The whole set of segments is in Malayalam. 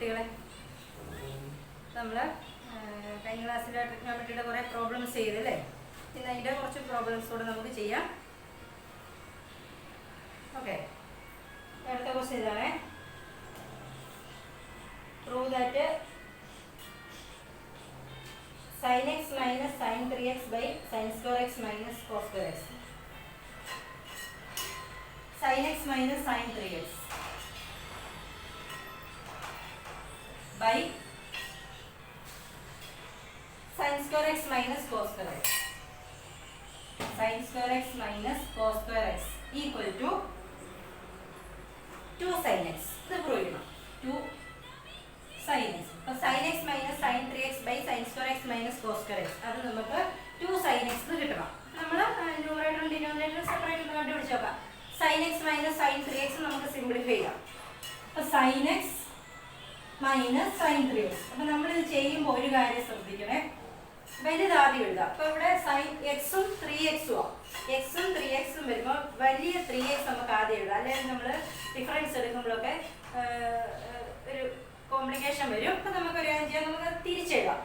കുട്ടികളെ? നമ്മൾ കഴിഞ്ഞ ക്ലാസ്സിൽ ട്രിഗ്നോമെട്രിയുടെ കുറേ പ്രോബ്ലംസ് ചെയ്തല്ലേ? ഇന്ന് അതിൻ്റെ കുറച്ച് പ്രോബ്ലംസ് കൂടെ നമുക്ക് ചെയ്യാം. ഓക്കെ, അടുത്ത ക്വസ്റ്റ്യൻ ഇതാണേ. Prove that sin x minus sin 3x by sin square x minus cos square x. Sin x minus sin 3x by sin square x minus cos square x. Sin square x minus cos square x equal to 2 sin x. ഇത് പ്രൂവ് ചെയ്യണം. 2 sin x. അപ്പോൾ sin x minus sin 3x by sin square x minus cos square x. അത് നമുക്ക് 2 sin x കിട്ടണം. നമ്മൾ ന്യൂമറേറ്ററും ഡിനോമിനേറ്ററും സെപ്പറേറ്റ് ഒന്ന് കണ്ടുപിടിച്ച് നോക്കാം. sin x minus sin 3x നമുക്ക് സിംപ്ലിഫൈ ചെയ്യാം. അപ്പോൾ sin x minus sin 3x. അപ്പോൾ നമ്മളിത് ചെയ്യുമ്പോൾ ഒരു കാര്യം ശ്രദ്ധിക്കണേ. വലുത് ആദ്യം എഴുതാം. അപ്പോൾ ഇവിടെ sin x-ഉം 3x-ഉം ആണ്. x-ഉം 3x-ഉം വരുമ്പോൾ വലിയ 3x നമുക്ക് ആദ്യം എഴുതാം. അല്ലെങ്കിൽ നമ്മൾ ഡിഫറൻസ് എടുക്കുമ്പോഴൊക്കെ ഒരു കോംപ്ലിക്കേഷൻ വരും. അപ്പോൾ നമുക്കൊരു കാര്യം ചെയ്യാം, നമുക്ക് തിരിച്ചെഴുതാം.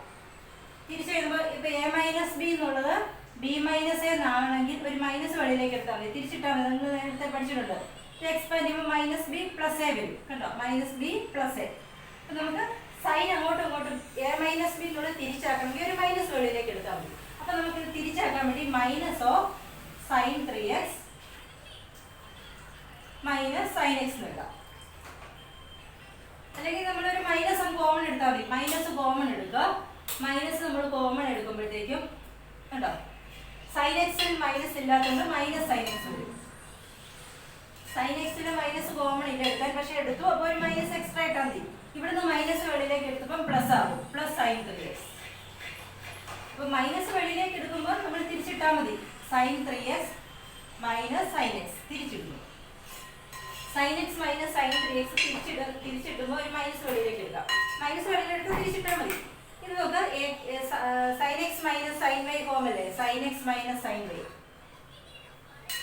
തിരിച്ചെഴുതുമ്പോൾ ഇപ്പോൾ a മൈനസ് ബി എന്നുള്ളത് ബി മൈനസ് എ എന്നാണെങ്കിൽ ഒരു മൈനസ് വെളിയിലേക്ക് എടുത്താൽ മതി. തിരിച്ചിട്ടാൽ മതി. നിങ്ങൾ നേരത്തെ പഠിച്ചിട്ടുണ്ട്. എക്സ്പാൻഡ് ചെയ്യുമ്പോൾ മൈനസ് ബി പ്ലസ് എ വരും. കണ്ടോ? Minus B plus A. അപ്പം നമുക്ക് സൈൻ അങ്ങോട്ടും ഇങ്ങോട്ടും എ മൈനസ് ബി എന്നുള്ളത് തിരിച്ചാക്കണമെങ്കിൽ ഒരു മൈനസ് വെളിയിലേക്ക് എടുത്താൽ മതി. അപ്പം നമുക്കിത് തിരിച്ചാക്കാൻ വേണ്ടി minus of sine 3x minus sine X എഴുതാം. അല്ലെങ്കിൽ നമ്മളൊരു മൈനസ് കോമൺ എടുത്താൽ മതി. മൈനസ് കോമൺ എടുക്കുക. മൈനസ് നമ്മൾ കോമൺ എടുക്കുമ്പോഴത്തേക്കും കണ്ടോ സൈൻ എക്സിൽ മൈനസ് ഇല്ലാത്തതുകൊണ്ട് മൈനസ് സൈൻ എക്സ് വരും. സൈൻ എക്സിന് മൈനസ് കോമൺ ഇല്ല എടുക്കാൻ, പക്ഷെ എടുത്തു. അപ്പോൾ ഒരു മൈനസ് എക്സ്ട്രാ ഇട്ടാൽ മതി. ഇവിടുന്ന് മൈനസ് വെളിയിലേക്ക് എടുത്തപ്പം പ്ലസ് ആകും. Plus sine 3x. അപ്പോൾ മൈനസ് വെളിയിലേക്ക് എടുക്കുമ്പോൾ നമ്മൾ തിരിച്ചിട്ടാൽ മതി. Sine 3x minus sine x തിരിച്ചിടുന്നു. Sine x minus sine 3x തിരിച്ചിടുമ്പോൾ ഒരു മൈനസ് വെളിയിലേക്ക് എടുക്കാം. മൈനസ് വെളിയിലെടുത്ത് തിരിച്ചിട്ടാൽ മതി. ഇത് നോക്കുക, sine x minus sine y form അല്ലേ? Sine x minus sine y.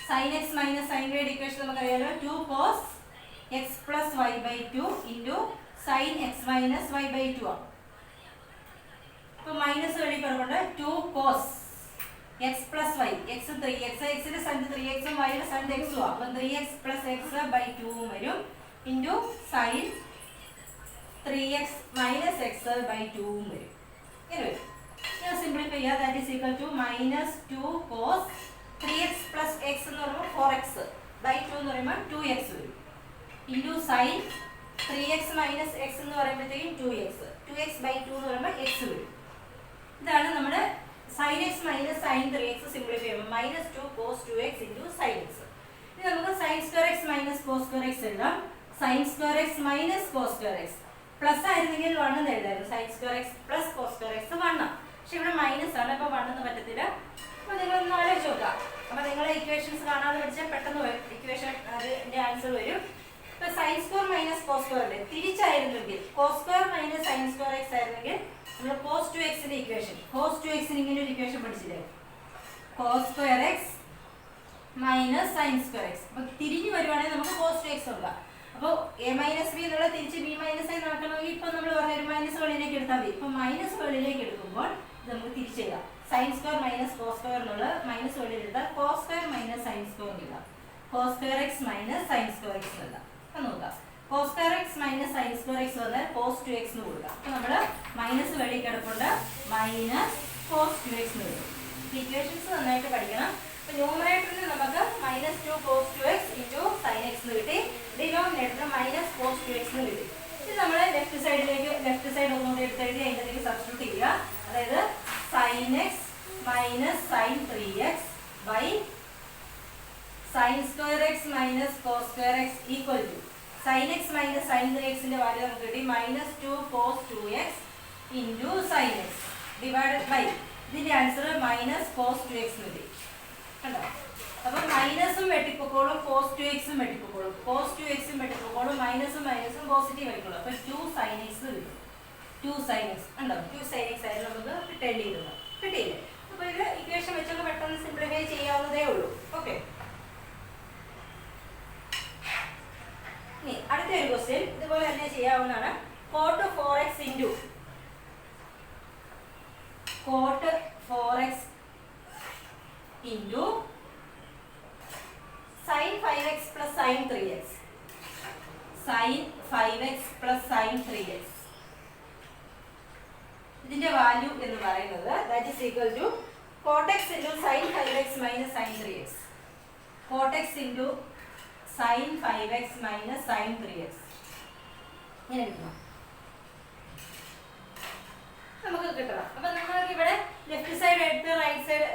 Sine x minus sine വൈയുടെ ഇക്വേഷൻ നമുക്കറിയാലോ. 2 cos x plus y by 2 into sin x minus y by 2 ആണ്. അപ്പോൾ മൈനസ് വെളി പറഞ്ഞുകൊണ്ട് 2 cos x plus y. x 3x, x-ന്റെ സൈൻ 3x-ഉം y-യുടെ സൈൻ x-ഉം ആണ്. അപ്പോൾ 3x plus x by 2 വരും into sin 3x minus x by 2 വരും. ഇങ്ങനെ വരും. ഞാൻ സിംപ്ലിഫൈ ചെയ്യാം. That is equal to minus 2 cos 3x plus x എന്ന് പറയുമ്പോൾ 4x by 2 എന്ന് പറയുമ്പോൾ 2x വരും into sin 3x minus x എന്ന് പറയുമ്പോഴത്തേക്കും 2x. 2x by 2 എന്ന് പറയുമ്പോൾ x വരും. ഇതാണ് നമ്മുടെ sin x minus sin 3x simplify ചെയ്യുമ്പോൾ minus 2 cos 2x into sin x. ഇനി നമുക്ക് sin square x minus cos square x എഴുതാം. sin square x minus cos square x plus ആയിരുന്നെങ്കിൽ 1 എന്ന് എഴുതായിരുന്നു. sin square x plus cos square x 1 ആണ്. പക്ഷെ ഇവിടെ മൈനസ് ആണ്. അപ്പോൾ 1 എന്ന് പറ്റത്തില്ല. അപ്പോൾ നിങ്ങളൊന്ന് ആലോചിച്ച് നോക്കാം. അപ്പോൾ നിങ്ങൾ ഇക്വേഷൻസ് കാണാതെ പഠിച്ചാൽ പെട്ടെന്ന് ഇക്വേഷൻ അതിൻ്റെ ആൻസർ വരും. ഇപ്പോൾ sine square minus cos square അല്ലേ? തിരിച്ചായിരുന്നെങ്കിൽ cos square minus sine square x ആയിരുന്നെങ്കിൽ നമ്മൾ കോസ് 2x-ന്റെ ഇക്വേഷൻ, കോസ് 2x-ന് ഇങ്ങനെ ഒരു ഇക്വേഷൻ പഠിച്ചില്ലേ? Cos square x minus sine square x. അപ്പോൾ തിരിഞ്ഞു വരുവാണെങ്കിൽ നമുക്ക് കോസ് 2x നോക്കാം. അപ്പോൾ എ മൈനസ് ബി എന്നുള്ള തിരിച്ച് ബി മൈനസ് ഐ നോക്കണമെങ്കിൽ ഇപ്പം നമ്മൾ പറഞ്ഞ ഒരു മൈനസ് വെളിയിലേക്ക് എടുത്താൽ മതി. ഇപ്പം മൈനസ് വെളിയിലേക്ക് എടുക്കുമ്പോൾ ഇത് നമുക്ക് തിരിച്ചെഴുതാം. Sine square minus cos square എന്നുള്ള മൈനസ് വെളിയിൽ എടുത്താൽ cos square minus sine square എഴുതാം. Cos square x minus sine square x എഴുതാം. അപ്പം നോക്കാം, cos square x minus sine square x വന്നാൽ കോസ് 2x എന്ന് കൊടുക്കാം. അപ്പോൾ നമ്മൾ മൈനസ് വെളിയിൽ കിടപ്പുണ്ട്. മൈനസ് കോസ് 2x എന്ന് വരും. ഇക്വേഷൻസ് നന്നായിട്ട് പഠിക്കണം. അപ്പോൾ ന്യൂമറേറ്ററിന് നമുക്ക് minus 2 cos 2x into sine X എന്ന് കിട്ടി. ഡിനോമിനേറ്ററിന് മൈനസ് കോസ് 2x എന്ന് കിട്ടി. ഇത് നമ്മൾ ലെഫ്റ്റ് സൈഡ് ഒന്നുകൂടി എടുത്തെഴുതി അതിൻ്റെ സബ്സ്റ്റിറ്റ്യൂട്ട് ചെയ്യുക. അതായത് sin x minus sin 3x by sin square x minus cos square x equal to sin x minus sin 3x-ന്റെ വാല്യൂ നമുക്ക് കിട്ടി minus 2 cos 2x into sin x divided by ഇതിൻ്റെ ആൻസർ മൈനസ് cos 2x എന്ന് കിട്ടി. കണ്ടോ? അപ്പോൾ മൈനസും വെട്ടിപ്പോക്കോളും cos 2x-ഉം വെട്ടിപ്പോക്കോളും. cos 2x-ഉം വെട്ടിപ്പോക്കോളും. മൈനസും പോസിറ്റീവ് ആയിക്കോളും. അപ്പോൾ 2 sin x കിട്ടും. 2 sin x ഉണ്ടോ? 2 sin x ആയിരുന്നു നമുക്ക് കിട്ടേണ്ടിയിരുന്നത്. കിട്ടിയില്ലേ? അപ്പോൾ ഇത് ഇക്വേഷൻ വെച്ചൊക്കെ പെട്ടെന്ന് സിംപ്ലിഫൈ ചെയ്യാവുന്നതേ ഉള്ളൂ. ഓക്കെ, ഇനി അടുത്തൊരു ക്വസ്റ്റ്യൻ ഇതുപോലെ തന്നെ ചെയ്യാവുന്നതാണ്. cot 4x into cot 4x into sin 5x plus sin 3x. Sin 5x plus sin 3x. ഇതിന്റെ വാല്യൂ എന്ന് പറയുന്നത് that is equal to cot x into sin 5x minus sin 3x. Cot x into sin 5x minus sin 3x. ഇങ്ങനെ കിട്ടണം. നമുക്ക് കിട്ടണം. അപ്പോൾ നമുക്ക് ഇവിടെ ലെഫ്റ്റ് സൈഡ് എടുത്ത് right side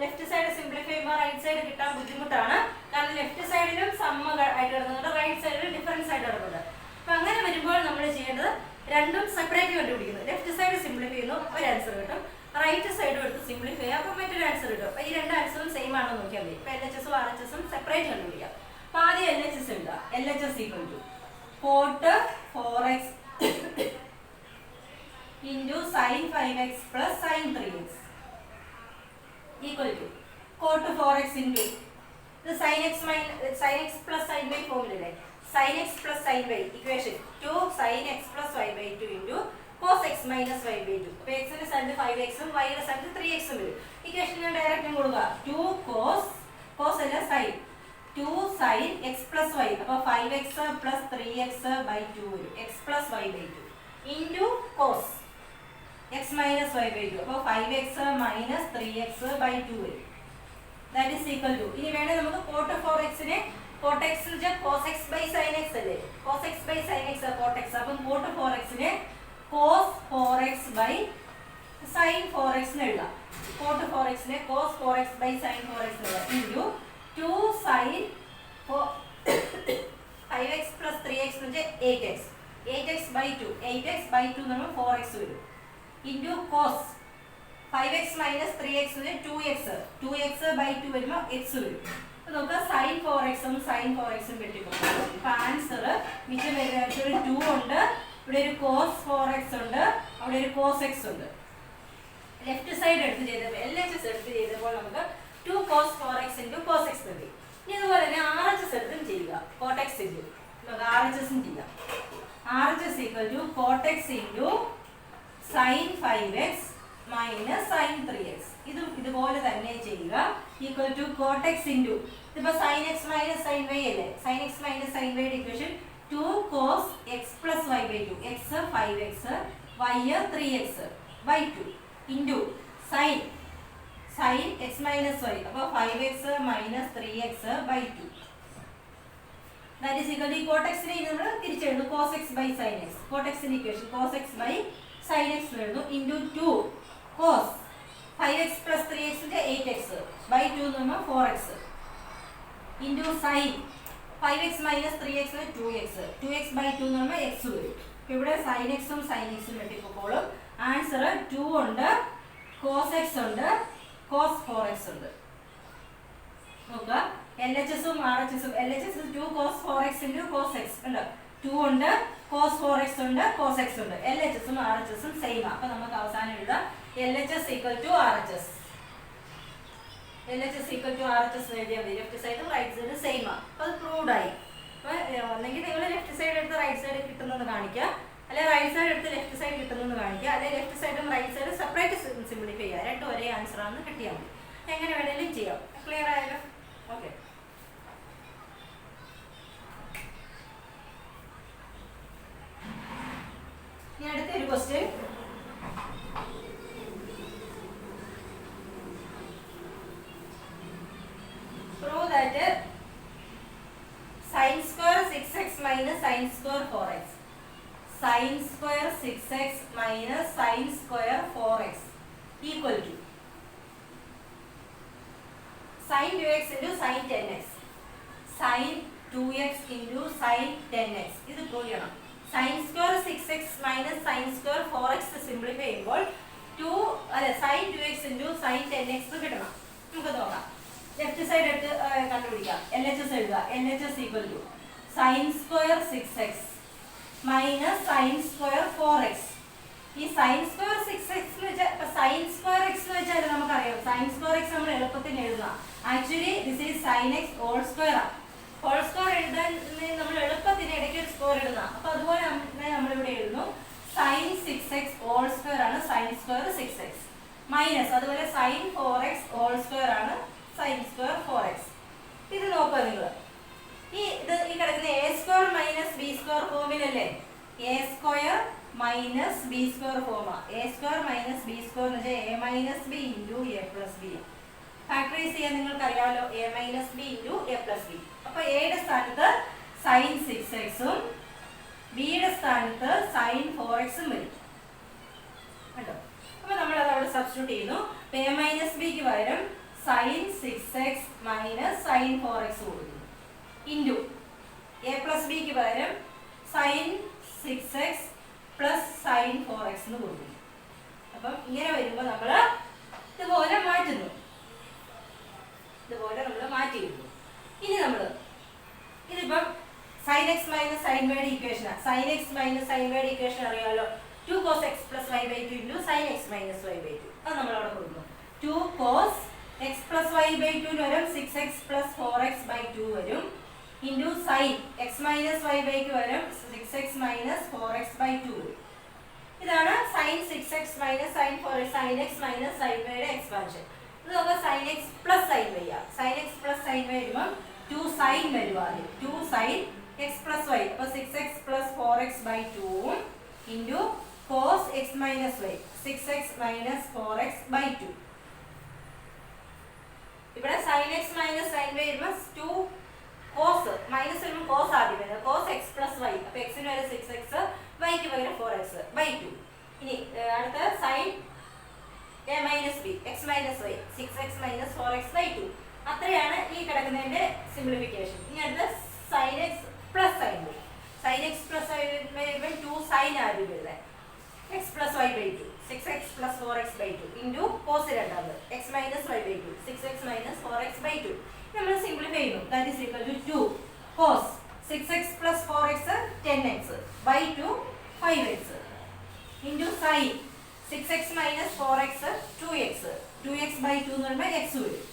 left side simplify ചെയ്യുമ്പോൾ റൈറ്റ് സൈഡ് കിട്ടാൻ ബുദ്ധിമുട്ടാണ്. കാരണം ലെഫ്റ്റ് സൈഡിലും സം ആയിട്ട് കിടക്കുന്നുണ്ട്, റൈറ്റ് സൈഡിലും ഡിഫറൻസ് ആയിട്ട് കിടക്കുന്നുണ്ട്. അപ്പം അങ്ങനെ വരുമ്പോൾ നമ്മൾ ചെയ്യേണ്ടത് രണ്ടും സെപ്പറേറ്റ് കണ്ടുപിടിക്കുന്നു. ലെഫ്റ്റ് സൈഡ് സിംപ്ലിഫൈ ചെയ്യുന്നു, ഒരു ആൻസർ കിട്ടും. റൈറ്റ് സൈഡും എടുത്ത് സിംപ്ലിഫൈ ചെയ്യുക, അപ്പം മറ്റൊരു ആൻസർ കിട്ടും. അപ്പോൾ ഈ രണ്ട് ആൻസറും സെയിം ആണോ നോക്കിയാൽ മതി. ഇപ്പോൾ LHS ഉം RHS ഉം സെപ്പറേറ്റ് കണ്ടുപിടിക്കാം. അപ്പോൾ ആദ്യം LHS എഴുതുക. LHS equal to cot 4x into sin 5x plus sin 3x equal to cot 4x into the sin x plus sin y formula, sin x plus sin y equation 2 sin x plus y by 2 into cos x minus y by 2. അപ്പോൾ x ന്റെ സ്ഥാനത്ത് 5x ഉം y ന്റെ സ്ഥാനത്ത് 3x ഉം വരും. ഇക്വേഷൻ ഞാൻ ഡയറക്റ്റ് കൊടുക്കുക. 2 cos അല്ല sin 2 sin x plus y. അപ്പോൾ 5x plus 3x by 2 വരും. x plus y by 2 into cos x minus y by 2. അപ്പോൾ 5x minus 3x by 2 വരും. That is equal to ഇനി വേണേ നമുക്ക് cot 4x നെ cot x എന്ന് വെച്ചാൽ cos x by sin x അല്ലേ. cos x by sin x cot x. അപ്പം cot 4x നെ cos 4x by sin 4x എന്ന് എഴുതാം. cot 4x നെ cos 4x by sin 4x എന്ന് എഴുതാം. into 2 sin 5x plus 3x എന്ന് വെച്ചാൽ 8x. 8x by 2. 8x by 2 എന്ന് പറഞ്ഞാൽ 4x വരും. into cos 5x minus 3x എന്ന് വെച്ചാൽ 2x. 2x by 2 വരുമ്പോൾ x വരും. അപ്പോൾ നമുക്ക് sin 4x ഉം sin 4x ഉം വെട്ടിക്കൊടുക്കും. അപ്പോൾ ആൻസർ മിച്ചം വരുന്നത് ഒരു 2 ഉണ്ട്, ഇവിടെ ഒരു cos 4x ഉണ്ട്, അവിടെ ഒരു cos x ഉണ്ട്. ലെഫ്റ്റ് സൈഡ് എടുത്ത് ചെയ്തപ്പോൾ LHS എടുത്ത് ചെയ്തപ്പോൾ നമുക്ക് 2 cos 4x into cos x കിട്ടി. ഇനി അതുപോലെ തന്നെ RHS എടുത്തും ചെയ്യുക. cot x into നമുക്ക് RHS ഉം ചെയ്യാം. RHS equal to cot x into sin 5x minus sin 3x. ഇതും ഇതുപോലെ തന്നെ ചെയ്യുക. equal to cot x into ഇതിപ്പോൾ sin x minus sin y അല്ലേ. sin x minus sin y യുടെ equation 2 cos x plus y by 2. x 5x y 3x by 2 into sin x minus y. അപ്പോൾ 5x minus 3x by 2. That is equal to cot x നെ നമ്മൾ തിരിച്ചെഴുതുന്നു cos x by sin x. cot x ന്റെ equation cos x by sin x എഴുതുന്നു into 2 cos 5x plus 3x ന്റെ 8x by 2 എന്ന് പറഞ്ഞാൽ 4x into sin 5x minus 3x 2x. 2x by 2 എന്ന് പറഞ്ഞാൽ x വരും. അപ്പോൾ ഇവിടെ sin x ഉം sin x ഉം വെട്ടിപ്പോളും. ആൻസർ 2 ഉണ്ട്, cos x ഉണ്ട്, cos 4x ഉണ്ട്. നോക്കുക LHS ഉം RHS ഉം. LHS 2 cos 4x into cos x ഉണ്ട്. 2 ഉണ്ട്, cos 4x ഉണ്ട്, cos x ഉണ്ട്. LHS ഉം RHS ഉം സെയിം ആണ്. അപ്പോൾ നമുക്ക് അവസാനം എഴുതാം LHS equal to RHS. LHS equal to RHS എഴുതിയാൽ മതി. ലെഫ്റ്റ് സൈഡും റൈറ്റ് സൈഡും സെയിം ആണ്. അപ്പോൾ അത് പ്രൂവ്ഡ് ആയി. അപ്പോൾ ഒന്നെങ്കിൽ നിങ്ങൾ ലെഫ്റ്റ് സൈഡ് എടുത്ത് റൈറ്റ് സൈഡ് കിട്ടുന്നെന്ന് കാണിക്കുക, അല്ലെങ്കിൽ റൈറ്റ് സൈഡ് എടുത്ത് ലെഫ്റ്റ് സൈഡ് കിട്ടുന്നെന്ന് കാണിക്കുക, അല്ലെങ്കിൽ ലെഫ്റ്റ് സൈഡും റൈറ്റ് സൈഡും സെപ്പറേറ്റ് സിംപ്ലിഫൈ ചെയ്യുക. രണ്ടും ഒരേ ആൻസർ ആണെന്ന് കിട്ടിയാൽ മതി. എങ്ങനെ വേണമെങ്കിലും ചെയ്യാം. ക്ലിയർ ആയല്ലോ? ഓക്കെ. ഇനി അടുത്തൊരു question. Prove that sin square 6x minus sin square 4x. Sin square 6x minus sin square 4x equal to sin 2x into sin 10x. Sin 2x into sin 10x. ഇത് പ്രൂവ് ചെയ്യണം. sin square 6x minus sin square 4x simplify ചെയ്യുമ്പോൾ sin 2x into sin 10x കിട്ടണം. നമുക്ക് നോക്കാം. ലെഫ്റ്റ് സൈഡ് എടുത്ത് കണ്ടുപിടിക്കാം. LHS എഴുതുക. LHS equal to sin square 6x minus sin square 4x. ഈ sin square 6x എന്ന് വെച്ചാൽ sin square x എന്ന് വെച്ചാൽ നമുക്കറിയാം sin square x നമ്മൾ എളുപ്പത്തിന് എഴുതാം. Actually this is sin x whole square ആണ്. ഹോൾ സ്ക്വയർ എഴുതാൻ നമ്മൾ എളുപ്പത്തിന് ഇടയ്ക്ക് ഒരു സ്ക്വയർ എഴുതാം. അപ്പോൾ അതുപോലെ നമ്മളിവിടെ എഴുതുന്നു മൈനസ് അതുപോലെ സൈൻ 4x ഹോൾ സ്ക്വയർ ആണ് സൈൻ സ്ക്വയർ 4x. ഇത് നോക്കുക നിങ്ങൾ, ഈ കിടക്കുന്ന a square minus b square ഫോമിലല്ലേ? A square minus b square ഫോമാ. A square minus b square എന്ന് വെച്ചാൽ a minus b into a plus b. Factorise ചെയ്യാൻ നിങ്ങൾക്ക് അറിയാമല്ലോ, a minus b into a plus b. അപ്പൊ എയുടെ സ്ഥാനത്ത് സൈൻ 6x ബിയുടെ സ്ഥാനത്ത് സൈൻ 4x വരും കേട്ടോ. അപ്പൊ നമ്മൾ അത് അവിടെ സബ്സ്റ്റിറ്റ്യൂട്ട് ചെയ്യുന്നു. എ മൈനസ് ബിക്ക് പകരം sign 6x minus sine 4x കൊടുക്കുന്നു ഇൻറ്റു എ പ്ലസ് ബിക്ക് പകരം sign 6x plus sine 4x എന്ന് കൊടുക്കുന്നു. അപ്പം ഇങ്ങനെ വരുമ്പോൾ നമ്മൾ ഇതുപോലെ മാറ്റുന്നു, ഇതുപോലെ നമ്മൾ മാറ്റിയിരുന്നു. ഇനി നമ്മൾ ഇതിപ്പം സൈൻ എക്സ് മൈനസ് സൈൻ വൈയുടെ ഇക്വേഷനാണ്. സൈൻ എക്സ് മൈനസ് സൈൻ വൈയുടെ ഇക്വേഷൻ അറിയാമല്ലോ, 2 cos x plus y by 2 into sin x minus y by 2. അത് നമ്മൾ അവിടെ കൊടുക്കുന്നു. 2 cos x plus y by 2 വരും 6x plus 4x by 2 വരും into sine x minus y by 2 വരും 6x minus 4x by 2 വരും. ഇതാണ് sine 6x minus sine 4x, sine x minus sine വൈയുടെ എക്സ്പാൻഷൻ. ഇത് നമുക്ക് sine x plus sine y ആണ്. Sine x plus sine y വരുമ്പം 2 സൈൻ വരും ആദ്യം, 2 സൈൻ എക്സ് പ്ലസ് വൈ, അപ്പോൾ 6x plus 4x by 2 into cos x minus y 6x minus 4x by 2. ഇവിടെ sin x minus sin y വരുമ്പോൾ 2 cos മൈനസ് വരുമ്പോൾ cos ആദ്യം വരുന്നത് cos x plus y. അപ്പോൾ x ന് വരെ 6x, y ക്ക് പകരം 4x by 2. ഇനി അടുത്ത sin a minus b x minus y 6x minus 4x by 2. അത്രയാണ് ഈ കിടക്കുന്നതിന്റെ സിംപ്ലിഫിക്കേഷൻ. ഇനി അടുത്ത sin x plus sin y. sin x plus y വരുമ്പോൾ 2 sin ആദ്യം വരുന്നത് x plus y by 2 6x plus 4x by 2 into cos രണ്ടാമത് x minus y by 2 6x minus 4x by 2. നമ്മൾ സിംപ്ലിഫൈ ചെയ്യുന്നു. that is equal to 2 cos 6x plus 4x 10x by 2 5x into sin 6x minus 4x 2x 2x by 2 എന്ന് പറയുമ്പോൾ x വരും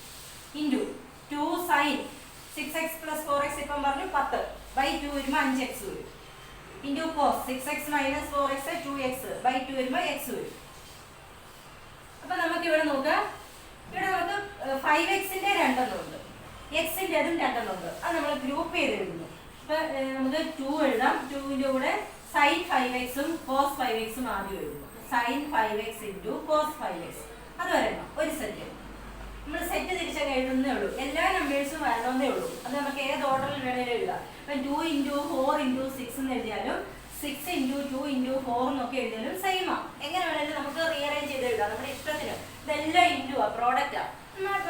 into 2 sin 6x plus 4x ഇപ്പം പറഞ്ഞു 10 by 2 വരുമ്പോൾ 5x വരും into cos 6x minus 4x 2x by 2 വരുമ്പോൾ x വരും. അപ്പോൾ നമുക്ക് ഇവിടെ നോക്കാം, ഇവിടെ നമുക്ക് 5xന്റെ രണ്ടെണ്ണം ഉണ്ട്, xന്റെ അതും രണ്ടെണ്ണം ഉണ്ട്. അത് നമ്മൾ ഗ്രൂപ്പ് ചെയ്ത് എഴുതുന്നു. അപ്പോൾ നമുക്ക് 2 എഴുതാം, 2ന്റെ കൂടെ sin 5x ഉം cos 5x ഉം ആദ്യം എഴുതുന്നു. sin 5x into cos 5x അത് വരണം ഒരു സെറ്റ്. നമ്മൾ സെറ്റ് തിരിച്ചങ്ങ് എഴുതുന്നേ ഉള്ളൂ, എല്ലാ നമ്പേഴ്സും വരണമെന്നേ ഉള്ളൂ. അത് നമുക്ക് ഏത് ഓർഡറിൽ വേണേലും എഴുതാം. ഇപ്പം 2 into 4 into 6 എന്ന് എഴുതിയാലും 6 into 2 into 4 എന്നൊക്കെ എഴുതിയാലും സെയിമാ. എങ്ങനെ വേണേലും നമുക്ക് റീഅറേഞ്ച് ചെയ്ത് എഴുതാം നമ്മുടെ ഇഷ്ടത്തിന്. ഇതെല്ലാം ഇൻറ്റു ആ പ്രോഡക്റ്റാ,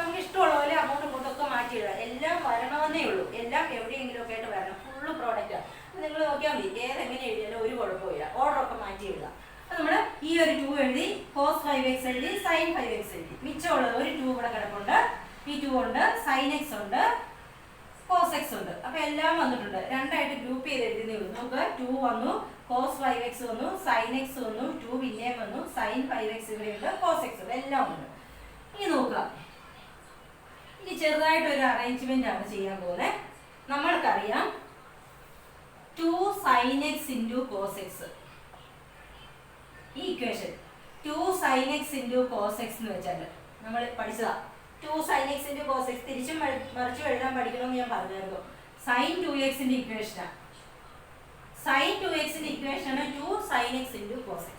നമുക്ക് ഇഷ്ടമുള്ള പോലെ അങ്ങോട്ടും ഇങ്ങോട്ടൊക്കെ മാറ്റി എഴുതാം. എല്ലാം വരണമെന്നേ ഉള്ളൂ, എല്ലാം എവിടെയെങ്കിലും ഒക്കെ ആയിട്ട് വരണം. ഫുള്ള് പ്രോഡക്റ്റാ. നിങ്ങൾ നോക്കിയാൽ മതി, ഏതെങ്ങനെ എഴുതിയാലും ഒരു കുഴപ്പമില്ല, ഓർഡറൊക്കെ മാറ്റി എഴുതാം. അപ്പം നമ്മൾ ഈ ഒരു 2 എഴുതി, cos 5x എഴുതി, sin 5x എഴുതി. മിച്ചമുള്ളത് ഒരു 2 ഇവിടെ കിടപ്പുണ്ട്, ഈ 2 ഉണ്ട്, sin x ഉണ്ട്, cos x ഉണ്ട്. അപ്പൊ എല്ലാം വന്നിട്ടുണ്ട്. രണ്ടായിട്ട് ഗ്രൂപ്പ് ചെയ്ത് എഴുതുന്നേ ഉള്ളൂ. നമുക്ക് 2 വന്നു, cos 5x വന്നു, sin x വന്നു, 2 പിന്നെയും വന്നു, sin 5x ഇവിടെയുണ്ട്, cos x ഉണ്ട്, എല്ലാം ഉണ്ട്. ഇനി നോക്കുക, ഇനി ചെറുതായിട്ടൊരു അറേഞ്ച്മെന്റ് ആണ് ചെയ്യാൻ പോകുന്നത്. നമ്മൾക്കറിയാം 2 sin x into cos x, ഈ equation 2 sin x into cos x എന്ന് വെച്ചാൽ നമ്മൾ പഠിച്ചതാ. 2 sin x into cos x തിരിച്ചും മറിച്ചും എഴുതാൻ പഠിക്കണമെന്ന് ഞാൻ പറഞ്ഞായിരുന്നു. sin 2x ന്റെ ഇക്വേഷനാണ്. sin 2x ന്റെ ഇക്വേഷനാണ് 2 sin x into cos x.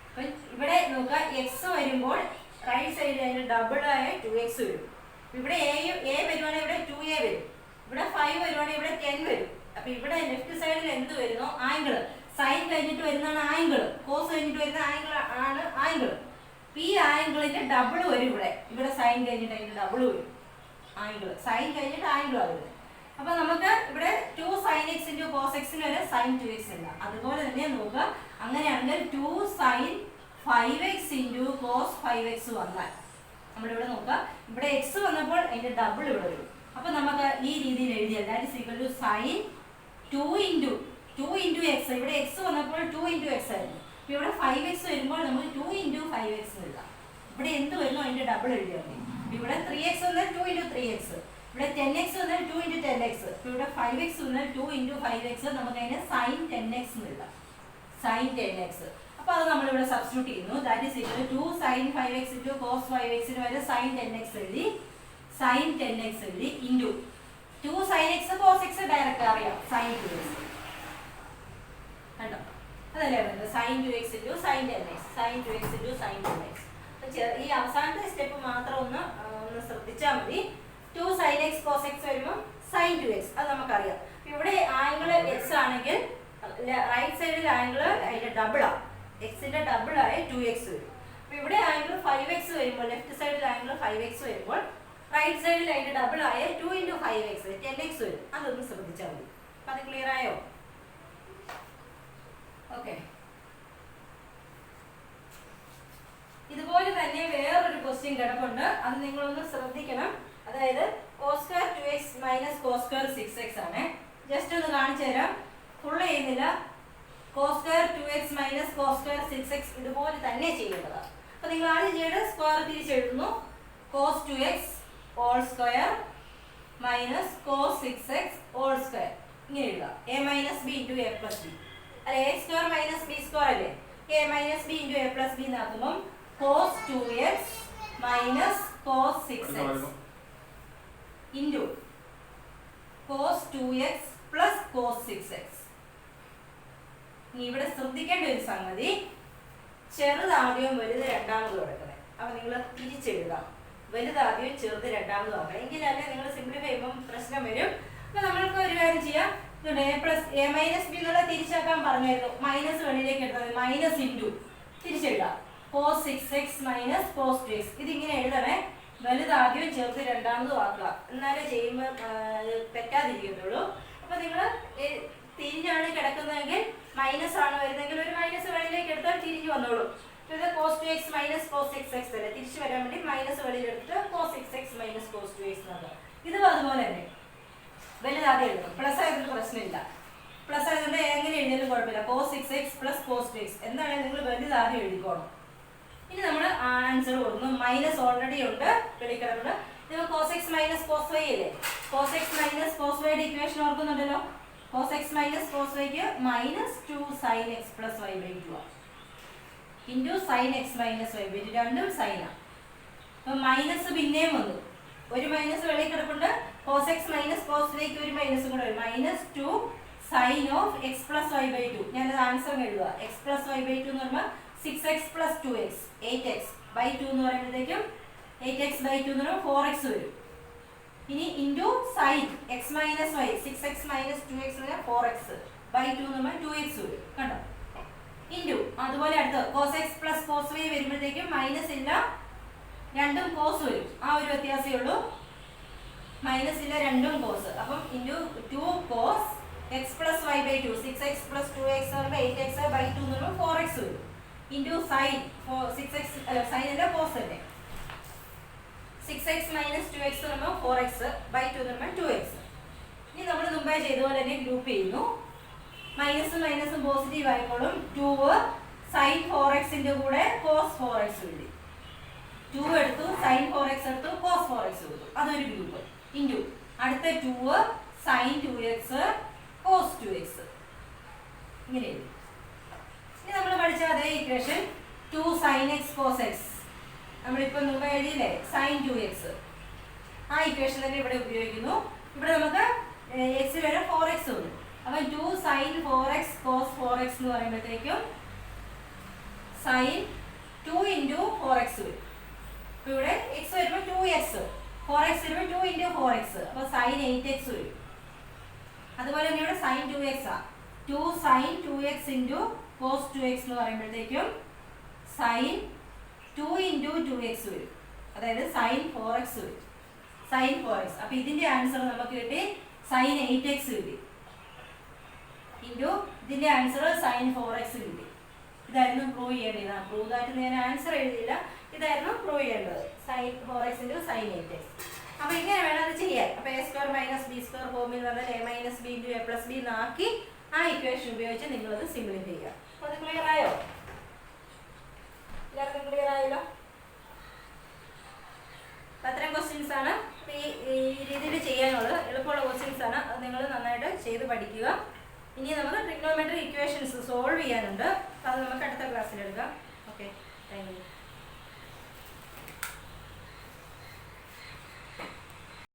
അപ്പം ഇവിടെ നോക്കുക, x വരുമ്പോൾ റൈറ്റ് സൈഡിൽ അതിന് ഡബിൾ ആയ 2x വരും. ഇവിടെ a വരുവാണെങ്കിൽ ഇവിടെ 2a വരും. ഇവിടെ 5 വരുവാണെങ്കിൽ ഇവിടെ 10 വരും. അപ്പം ഇവിടെ ലെഫ്റ്റ് സൈഡിൽ എന്ത് വരുന്നോ ആംഗിൾ, സൈൻ കഴിഞ്ഞിട്ട് വരുന്നതാണ് ആംഗിൾ, കോസ് കഴിഞ്ഞിട്ട് വരുന്ന ആംഗിൾ ആണ് ആംഗിൾ. ഈ ആംഗിളിന്റെ ഡബിൾ വരും ഇവിടെ. ഇവിടെ സൈൻ കഴിഞ്ഞിട്ട് അതിന്റെ ഡബിൾ വരും ആംഗിൾ, സൈൻ കഴിഞ്ഞിട്ട് ആംഗിൾ ആണ് വരുന്നത്. അപ്പൊ നമുക്ക് ഇവിടെ 2 sin x into cos x ന് വരെ sin 2x ഉണ്ട്. അതുപോലെ തന്നെ നോക്കുക, അങ്ങനെയാണെങ്കിൽ 2 sin 5x into cos 5x വന്നാൽ നമ്മളിവിടെ നോക്കുക, ഇവിടെ x വന്നപ്പോൾ അതിന്റെ ഡബിൾ ഇവിടെ വരും. അപ്പൊ നമുക്ക് ഈ രീതിയിൽ എഴുതിയാൽ that is equal to sin 2 into x. ഇവിടെ x വന്നപ്പോൾ 2 into x ആയിരുന്നു. ഇവിടെ 5x വരുമ്പോൾ നമുക്ക് 2 into 5x എഴുതാം. ഇവിടെ എന്ത് വരുന്നു അതിന്റെ ഡബിൾ എഴുതിയാൽ മതി. ഇവിടെ 3x വന്നാൽ 2 into 3x, ഇവിടെ 10x വന്നാൽ 2 into 10x, ഇവിടെ 5x വന്നാൽ 2 into 5x, നമുക്ക് അതിനെ sin 10x എന്ന് എഴുതാം. sin 10x. അപ്പോൾ അത് നമ്മളിവിടെ സബ്സ്റ്റിറ്റ്യൂട്ട് ചെയ്യുന്നു. That is equal to 2 sin 5x into cos 5x ന് വരെ sin 10x എഴുതി, sin 10x എഴുതി into 2 sin x cos x direct അറിയാം, sin 2x കണ്ടോ, അതല്ലേ പറയുന്നത് sin 2x into sin 10x, sin 2x into sin 10x. ഈ അവസാനത്തെ സ്റ്റെപ്പ് മാത്രം ഒന്ന് ശ്രദ്ധിച്ചാൽ മതി. 2 sin x cos x വരുമ്പോൾ sin 2x അത് നമുക്കറിയാം. ഇവിടെ ആംഗിൾ x ആണെങ്കിൽ റൈറ്റ് സൈഡിൽ ആംഗിൾ അതിന്റെ ഡബിളാണ്, എക്സിന്റെ ഡബിളായി 2x വരും. അപ്പോൾ ഇവിടെ ആംഗിൾ 5x വരുമ്പോൾ ലെഫ്റ്റ് സൈഡിൽ ആംഗിൾ 5x വരുമ്പോൾ റൈറ്റ് സൈഡിൽ അതിന്റെ ഡബിളായ 2 × 5x 10x വരും. അതൊന്ന് ശ്രദ്ധിച്ചാൽ മതി. അപ്പം അത് ക്ലിയർ ആയോ? ഓക്കെ. ഇതുപോലെ തന്നെ വേറൊരു ക്വസ്റ്റ്യൻ കിടപ്പുണ്ട്, അത് നിങ്ങളൊന്ന് ശ്രദ്ധിക്കണം. അതായത് cos square 2x minus cos square 6x ആണ്. ജസ്റ്റ് ഒന്ന് കാണിച്ചു തരാം, ഫുൾ ചെയ്യുന്നില്ല. cos square 2x minus cos square 6x ഇതുപോലെ തന്നെ ചെയ്യേണ്ടതാണ്. അപ്പോൾ നിങ്ങൾ ആദ്യം ചെയ്യേണ്ടത് സ്ക്വയർ തിരിച്ചെഴുതുന്നു. cos 2x whole square minus cos 6x whole square ഇങ്ങനെ എഴുതാം. a minus b into a plus b അല്ലെ, a square minus b square അല്ലേ, a minus b into a plus b എന്നാക്കുമ്പം cos 2x minus cos 6x into cos 2x plus cos 6x. ഇനി ഇവിടെ ശ്രദ്ധിക്കേണ്ട ഒരു സംഗതി, ചെറുതാദ്യവും വലുത് രണ്ടാമതും എടുക്കുന്നത്. അപ്പം നിങ്ങൾ തിരിച്ചെഴുതാം, വലുതാദ്യവും ചെറുത് രണ്ടാമതും ആക്കാം. എങ്കിലല്ലേ നിങ്ങൾ സിംപ്ലിഫൈ ചെയ്യുമ്പം പ്രശ്നം വരും. അപ്പം നമ്മൾക്ക് ഒരു കാര്യം ചെയ്യാം, A plus A minus B എന്നുള്ള തിരിച്ചാക്കാൻ പറഞ്ഞായിരുന്നു, മൈനസ് വെളിയിലേക്ക് എടുത്തത് മൈനസ് ഇൻറ്റു തിരിച്ചെഴുതാം cos 6x minus cos 2x. ഇതിങ്ങനെ എഴുതണേ, വലുതാദ്യവും ചെറുത് രണ്ടാമതും ആക്കുക, എന്നാലേ ചെയ്യുമ്പോൾ തെറ്റാതിരിക്കത്തുള്ളൂ. അപ്പം നിങ്ങൾ തിരിഞ്ഞാണ് കിടക്കുന്നതെങ്കിൽ മൈനസ് ആണ് വരുന്നതെങ്കിൽ ഒരു മൈനസ് വെളിയിലേക്ക് എടുത്താൽ തിരിഞ്ഞു വന്നോളൂ. ഇത് cos 2x minus cos 6x അല്ലേ, തിരിച്ചു വരാൻ വേണ്ടി മൈനസ് വെളിയിൽ എടുത്തിട്ട് cos 6x minus cos 2x എന്നാണ്. ഇതും അതുപോലെ തന്നെ വലുതാദ്യം എഴുതും, പ്ലസ് ആയതുകൊണ്ട് പ്രശ്നമില്ല. പ്ലസ് ആയതുകൊണ്ട് എങ്ങനെ എഴുതിയാലും കുഴപ്പമില്ല. cos 6x plus cos 2x എന്താണെങ്കിലും നിങ്ങൾ വലുതാദ്യം എഴുതിക്കോണം. ഇനി നമ്മൾ ആൻസർ കൊടുക്കുന്നു. മൈനസ് ഓൾറെഡി ഉണ്ട്, വെളിക്കിടക്കുണ്ട്. ഇത് cos x minus cos y അല്ലേ, cos x minus cos y യുടെ ഇക്വേഷൻ ഓർക്കുന്നുണ്ടല്ലോ. cos x minus cos y ക്ക് minus 2 sin x plus y by 2 ആണ് into sin x minus y by 2, രണ്ടും സൈനാണ്. അപ്പം മൈനസ് പിന്നെയും വന്നു, ഒരു മൈനസ് വെളിയിൽ കിടപ്പുണ്ട്. cos x minus cos y ക്ക് ഒരു മൈനസും കൂടെ വരും, minus 2 sin of x plus y by 2. ഞാനത് ആൻസർ എഴുതുക. x പ്ലസ് y ബൈ 2 എന്ന് പറയുമ്പോൾ 6x plus 2x 8x by 2 എന്ന് പറയുമ്പോഴത്തേക്കും 8x ബൈ 2 എന്ന് പറയുമ്പോൾ 4x വരും. ഇനി into sine x minus y 6x minus 2x എന്ന് പറഞ്ഞാൽ 4x ബൈ 2 എന്ന് പറയുമ്പോൾ 2x വരും. കണ്ടോ, ഇൻറ്റു അതുപോലെ അടുത്ത് cos x plus cos y വരുമ്പോഴത്തേക്കും മൈനസ് ഇല്ല, രണ്ടും കോസ് വരും, ആ ഒരു വ്യത്യാസമേ ഉള്ളൂ. മൈനസ് ഇല്ല, രണ്ടും കോസ്. അപ്പം into 2 cos x plus y by 2 6x plus 2x എന്ന് പറയുമ്പോൾ 8x ബൈ 2 എന്ന് പറയുമ്പോൾ 4x വരും. ഇൻറ്റു സൈൻ 6x സൈൻ അല്ല കോസ് അല്ലേ, 6x മൈനസ് 2x എന്ന് പറയുമ്പോൾ 4x ബൈ 2 എന്ന് പറയുമ്പോൾ 2x. ഇനി നമ്മൾ മുമ്പേ ചെയ്തതുപോലെ തന്നെ ഗ്രൂപ്പ് ചെയ്യുന്നു. മൈനസും മൈനസും പോസിറ്റീവ് ആയിക്കോളും. 2 sin 4xന്റെ കൂടെ cos 4x എഴുതി, 2 എടുത്തു, sin 4x എടുത്തു, cos 4x എടുത്തു, അതൊരു ഗ്രൂപ്പ്. ഇൻറ്റു അടുത്ത 2 sin 2x cos 2x ഇങ്ങനെ എഴുതി. ഇനി നമ്മൾ പഠിച്ച അതേ equation 2 sin x cos x നമ്മളിപ്പോൾ മുമ്പ് എഴുതിയില്ലേ, sin 2x, ആ ഇക്വേഷൻ തന്നെ ഇവിടെ ഉപയോഗിക്കുന്നു. ഇവിടെ നമുക്ക് x വരെ 4x വരും. അപ്പം 2 sin 4x cos 4x എന്ന് പറയുമ്പോഴത്തേക്കും sin 2 ഇൻറ്റു 4x വരും. അപ്പോൾ ഇവിടെ x വരുമ്പോൾ 2x, 4x വരുമ്പോൾ 2 ഇൻറ്റു 4x, അപ്പോൾ sin 8x വരും. അതുപോലെ തന്നെ ഇവിടെ sin 2x ആ, 2 sin 2x into cos 2x എന്ന് പറയുമ്പോഴത്തേക്കും sin 2 ഇൻറ്റു 2x വരും, അതായത് sin 4x വരും, sin 4x. അപ്പോൾ ഇതിൻ്റെ ആൻസർ നമുക്ക് കിട്ടി sin 8x കിട്ടി, ഇൻറ്റു ഇതിൻ്റെ ആൻസർ sin 4x കിട്ടി. ഇതായിരുന്നു പ്രൂവ് ചെയ്യേണ്ടത്. പ്രൂവ് ആയിട്ട് ഞാൻ ആൻസർ എഴുതിയില്ല, ഇതായിരുന്നു പ്രൂവ് ചെയ്യേണ്ടത്, sin 4x into sin 8x. അപ്പോൾ ഇങ്ങനെ വേണം അത് ചെയ്യാൻ. അപ്പോൾ a square minus b square ഫോമിൽ പറഞ്ഞാൽ a minus b into a plus B എന്നാക്കി ആ ഇക്വേഷൻ ഉപയോഗിച്ച് നിങ്ങളത് സിംപ്ലിഫൈ ചെയ്യുക. അപ്പോൾ അത് ക്ലിയർ ആയോ? എല്ലാവർക്കും ക്ലിയർ ആയല്ലോ? അത്തരം ക്വസ്റ്റ്യൻസ് ആണ് ഈ രീതിയിൽ ചെയ്യാനുള്ളത്. എളുപ്പമുള്ള ക്വസ്റ്റ്യൻസ് ആണ്, അത് നിങ്ങൾ നന്നായിട്ട് ചെയ്ത് പഠിക്കുക. ഇനി നമുക്ക് ട്രിഗ്നോമെട്രി ഇക്വേഷൻ ഇക്വേഷൻസ് സോൾവ് ചെയ്യാനുണ്ട്. അത് നമുക്ക് അടുത്ത ക്ലാസ്സിൽ എടുക്കാം. Okay, thank you.